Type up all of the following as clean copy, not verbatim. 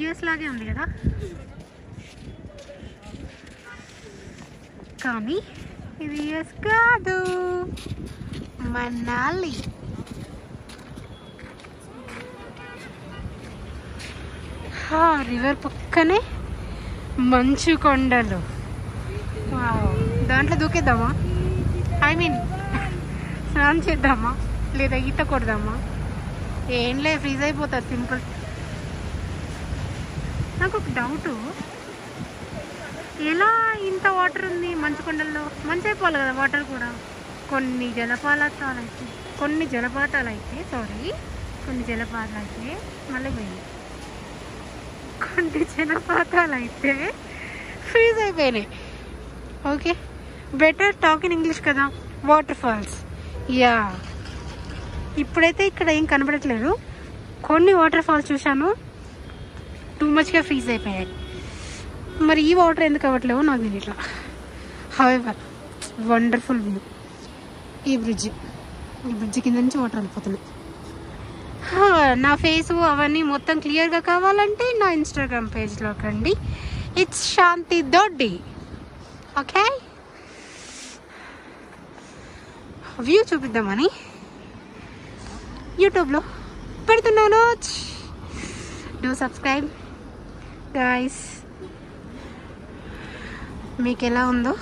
US లాగే ఉంది కదా, కానీ ఇది యూఎస్ కాదు, మనాలి. రివర్ పక్కనే మంచు కొండలు. దాంట్లో దూకేద్దామా? ఐ మీన్ స్నానం చేద్దామా లేదా ఈత కొడదామా? ఏం లే, ఫ్రీజ్ అయిపోతుంది సింపుల్. నాకు ఒక డౌటు, ఎలా ఇంత వాటర్ ఉంది మంచు కొండల్లో? మంచి అయిపోవాలి కదా వాటర్ కూడా. కొన్ని జలపాతాలు అయితే మళ్ళీ పోయింది. కొన్ని జలపాతాలు అయితే ఫ్రీజ్ అయిపోయినాయి. Okay, better talk in English కదా. Water falls, yeah. ఇప్పుడైతే ఇక్కడ ఏం కనబడట్లేదు. కొన్ని వాటర్ ఫాల్స్ చూశాను, టూ మచ్గా ఫ్రీజ్ అయిపోయాయి. మరి ఈ వాటర్ ఎందుకు అవ్వట్లేవో నాకు తెలియట్లా. However wonderful view. ఈ బ్రిడ్జ్ కింద నుంచి వాటర్ వెళ్ళిపోతున్నాయి. నా ఫేసు అవన్నీ మొత్తం క్లియర్గా కావాలంటే నా ఇన్స్టాగ్రామ్ పేజ్లోకి రండి. ఇట్స్ శాంతి దొడ్డి. ఓకే, వ్యూ చూపిద్దామని యూట్యూబ్లో పెడుతున్నాను. Do subscribe guys. మీకు ఎలా ఉందో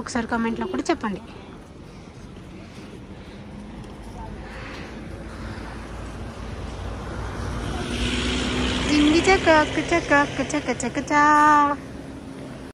ఒకసారి కామెంట్లో కూడా చెప్పండి. జింగి చక చక చక చక చక.